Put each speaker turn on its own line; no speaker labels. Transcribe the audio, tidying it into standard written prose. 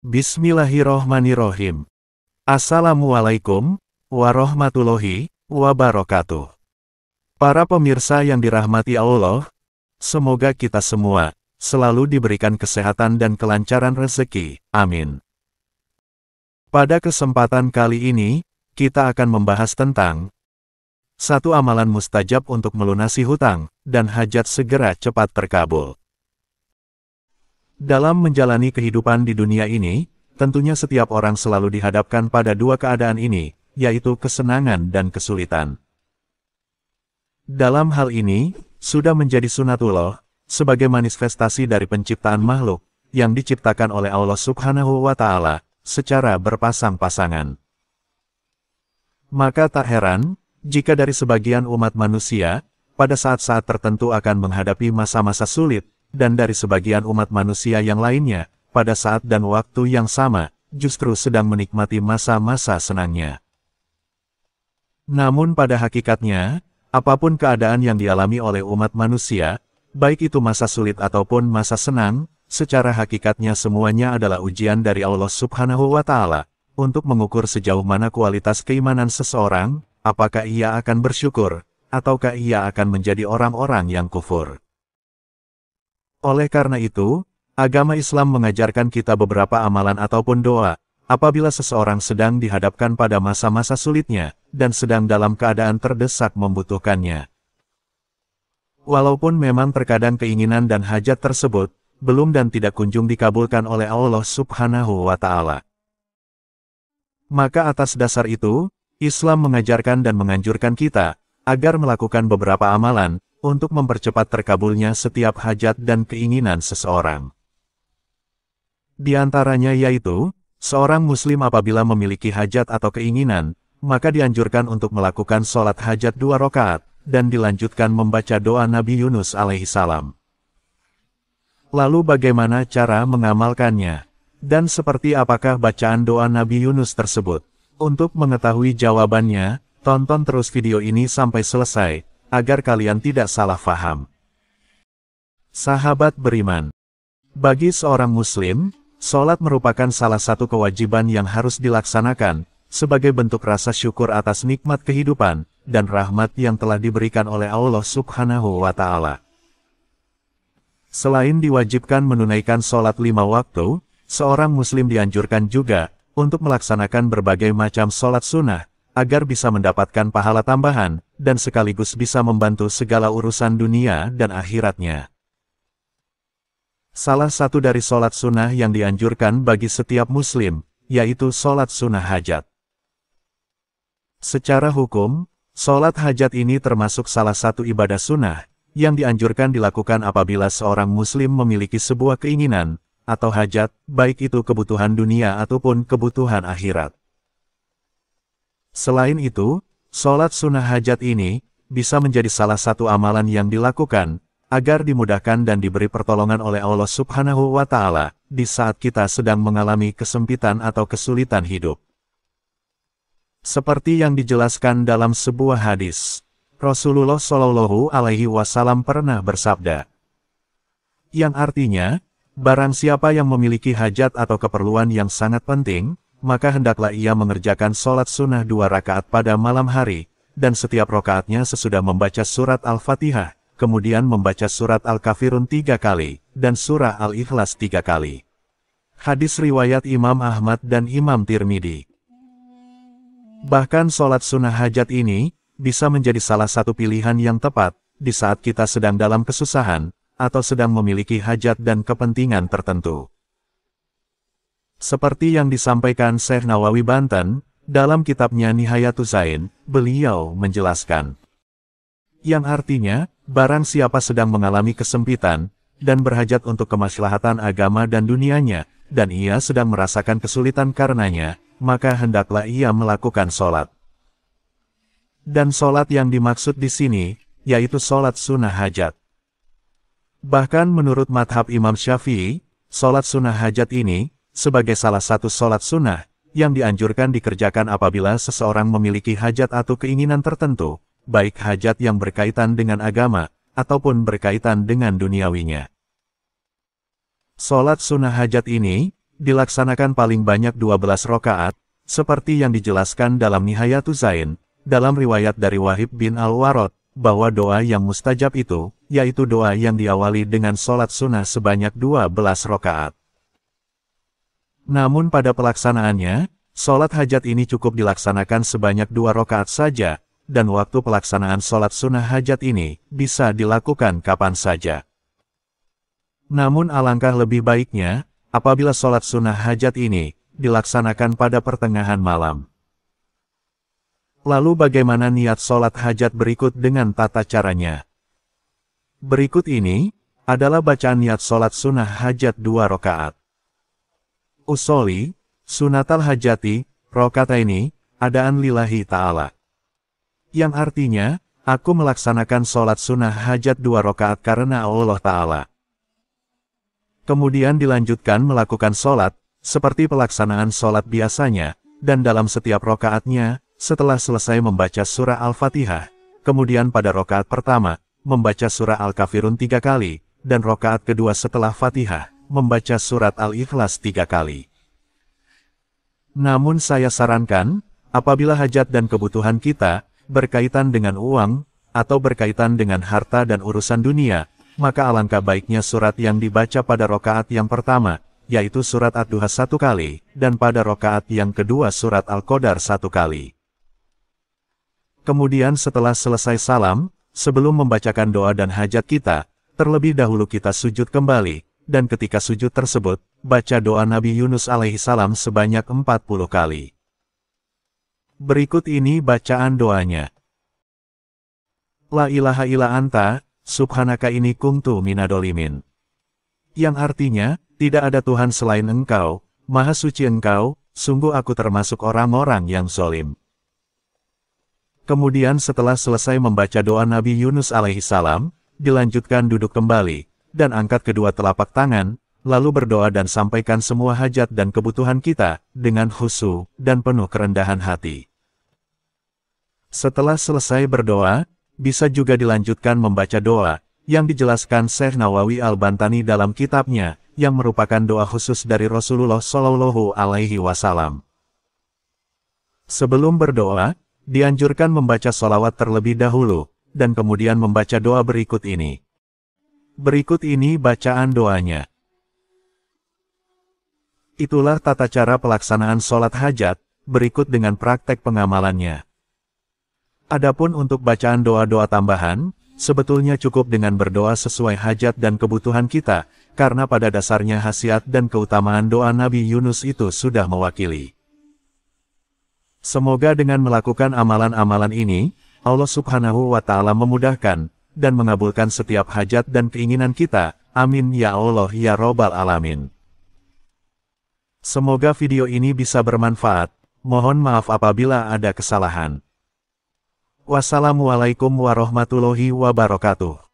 Bismillahirrohmanirrohim. Assalamualaikum warahmatullahi wabarakatuh. Para pemirsa yang dirahmati Allah, semoga kita semua selalu diberikan kesehatan dan kelancaran rezeki. Amin. Pada kesempatan kali ini, kita akan membahas tentang satu amalan mustajab untuk melunasi hutang dan hajat segera cepat terkabul. Dalam menjalani kehidupan di dunia ini, tentunya setiap orang selalu dihadapkan pada dua keadaan ini, yaitu kesenangan dan kesulitan. Dalam hal ini, sudah menjadi sunatullah, sebagai manifestasi dari penciptaan makhluk, yang diciptakan oleh Allah Subhanahu wa Ta'ala, secara berpasang-pasangan. Maka tak heran, jika dari sebagian umat manusia, pada saat-saat tertentu akan menghadapi masa-masa sulit, dan dari sebagian umat manusia yang lainnya, pada saat dan waktu yang sama, justru sedang menikmati masa-masa senangnya. Namun pada hakikatnya, apapun keadaan yang dialami oleh umat manusia, baik itu masa sulit ataupun masa senang, secara hakikatnya semuanya adalah ujian dari Allah Subhanahu wa Ta'ala, untuk mengukur sejauh mana kualitas keimanan seseorang, apakah ia akan bersyukur, ataukah ia akan menjadi orang-orang yang kufur. Oleh karena itu, agama Islam mengajarkan kita beberapa amalan ataupun doa, apabila seseorang sedang dihadapkan pada masa-masa sulitnya, dan sedang dalam keadaan terdesak membutuhkannya. Walaupun memang terkadang keinginan dan hajat tersebut, belum dan tidak kunjung dikabulkan oleh Allah Subhanahu wa Ta'ala. Maka atas dasar itu, Islam mengajarkan dan menganjurkan kita, agar melakukan beberapa amalan, untuk mempercepat terkabulnya setiap hajat dan keinginan seseorang. Di antaranya yaitu, seorang muslim apabila memiliki hajat atau keinginan, maka dianjurkan untuk melakukan sholat hajat 2 rakaat, dan dilanjutkan membaca doa Nabi Yunus alaihissalam. Lalu bagaimana cara mengamalkannya? Dan seperti apakah bacaan doa Nabi Yunus tersebut? Untuk mengetahui jawabannya, tonton terus video ini sampai selesai, agar kalian tidak salah faham. Sahabat beriman, bagi seorang muslim, sholat merupakan salah satu kewajiban yang harus dilaksanakan, sebagai bentuk rasa syukur atas nikmat kehidupan, dan rahmat yang telah diberikan oleh Allah Subhanahu wa Ta'ala. Selain diwajibkan menunaikan sholat 5 waktu, seorang muslim dianjurkan juga, untuk melaksanakan berbagai macam sholat sunnah, agar bisa mendapatkan pahala tambahan, dan sekaligus bisa membantu segala urusan dunia dan akhiratnya. Salah satu dari sholat sunnah yang dianjurkan bagi setiap muslim, yaitu sholat sunnah hajat. Secara hukum, sholat hajat ini termasuk salah satu ibadah sunnah, yang dianjurkan dilakukan apabila seorang muslim memiliki sebuah keinginan, atau hajat, baik itu kebutuhan dunia ataupun kebutuhan akhirat. Selain itu, sholat sunnah hajat ini, bisa menjadi salah satu amalan yang dilakukan, agar dimudahkan dan diberi pertolongan oleh Allah Subhanahu wa Ta'ala, di saat kita sedang mengalami kesempitan atau kesulitan hidup. Seperti yang dijelaskan dalam sebuah hadis, Rasulullah Shallallahu Alaihi Wasallam pernah bersabda, yang artinya, barang siapa yang memiliki hajat atau keperluan yang sangat penting, maka hendaklah ia mengerjakan sholat sunnah 2 rakaat pada malam hari, dan setiap rakaatnya sesudah membaca surat Al-Fatihah, kemudian membaca surat Al-Kafirun 3 kali, dan surah Al-Ikhlas 3 kali. Hadis riwayat Imam Ahmad dan Imam Tirmidzi. Bahkan sholat sunnah hajat ini, bisa menjadi salah satu pilihan yang tepat, di saat kita sedang dalam kesusahan, atau sedang memiliki hajat dan kepentingan tertentu. Seperti yang disampaikan Syekh Nawawi Banten, dalam kitabnya Nihayatus Zain, beliau menjelaskan. Yang artinya, barang siapa sedang mengalami kesempitan, dan berhajat untuk kemaslahatan agama dan dunianya, dan ia sedang merasakan kesulitan karenanya, maka hendaklah ia melakukan sholat. Dan sholat yang dimaksud di sini, yaitu sholat sunnah hajat. Bahkan menurut madhab Imam Syafi'i, sholat sunnah hajat ini, sebagai salah satu sholat sunnah, yang dianjurkan dikerjakan apabila seseorang memiliki hajat atau keinginan tertentu, baik hajat yang berkaitan dengan agama, ataupun berkaitan dengan duniawinya. Sholat sunnah hajat ini, dilaksanakan paling banyak 12 rakaat, seperti yang dijelaskan dalam Nihayatuz Zain, dalam riwayat dari Wahib bin Al-Warad, bahwa doa yang mustajab itu, yaitu doa yang diawali dengan sholat sunnah sebanyak 12 rakaat. Namun pada pelaksanaannya, sholat hajat ini cukup dilaksanakan sebanyak 2 rakaat saja, dan waktu pelaksanaan sholat sunnah hajat ini bisa dilakukan kapan saja. Namun alangkah lebih baiknya, apabila sholat sunnah hajat ini dilaksanakan pada pertengahan malam. Lalu bagaimana niat sholat hajat berikut dengan tata caranya? Berikut ini adalah bacaan niat sholat sunnah hajat 2 rakaat. Usolli, sunatal hajati, rokataini, adaan lillahi ta'ala. Yang artinya, aku melaksanakan sholat sunnah hajat 2 rakaat karena Allah Ta'ala. Kemudian dilanjutkan melakukan sholat, seperti pelaksanaan sholat biasanya, dan dalam setiap rakaatnya, setelah selesai membaca surah Al-Fatihah, kemudian pada rakaat pertama, membaca surah Al-Kafirun 3 kali, dan rakaat kedua setelah Fatihah, membaca surat Al-Ikhlas 3 kali. Namun saya sarankan, apabila hajat dan kebutuhan kita berkaitan dengan uang, atau berkaitan dengan harta dan urusan dunia, maka alangkah baiknya surat yang dibaca pada rakaat yang pertama, yaitu surat Ad-Duha 1 kali, dan pada rakaat yang kedua surat Al-Qadar 1 kali. Kemudian setelah selesai salam, sebelum membacakan doa dan hajat kita, terlebih dahulu kita sujud kembali, dan ketika sujud tersebut, baca doa Nabi Yunus alaihissalam sebanyak 40 kali. Berikut ini bacaan doanya. La ilaha illa anta, subhanaka inni kuntu minadolimin. Yang artinya, tidak ada Tuhan selain Engkau, Maha Suci Engkau, sungguh aku termasuk orang-orang yang zalim. Kemudian setelah selesai membaca doa Nabi Yunus alaihissalam, dilanjutkan duduk kembali, dan angkat kedua telapak tangan, lalu berdoa dan sampaikan semua hajat dan kebutuhan kita, dengan khusyuk dan penuh kerendahan hati. Setelah selesai berdoa, bisa juga dilanjutkan membaca doa, yang dijelaskan Syekh Nawawi Al-Bantani dalam kitabnya, yang merupakan doa khusus dari Rasulullah Shallallahu Alaihi Wasallam. Sebelum berdoa, dianjurkan membaca sholawat terlebih dahulu, dan kemudian membaca doa berikut ini. Berikut ini bacaan doanya. Itulah tata cara pelaksanaan sholat hajat, berikut dengan praktek pengamalannya. Adapun untuk bacaan doa-doa tambahan, sebetulnya cukup dengan berdoa sesuai hajat dan kebutuhan kita, karena pada dasarnya khasiat dan keutamaan doa Nabi Yunus itu sudah mewakili. Semoga dengan melakukan amalan-amalan ini, Allah Subhanahu wa Ta'ala memudahkan dan mengabulkan setiap hajat dan keinginan kita. Amin ya Allah ya Robbal Alamin. Semoga video ini bisa bermanfaat. Mohon maaf apabila ada kesalahan. Wassalamualaikum warahmatullahi wabarakatuh.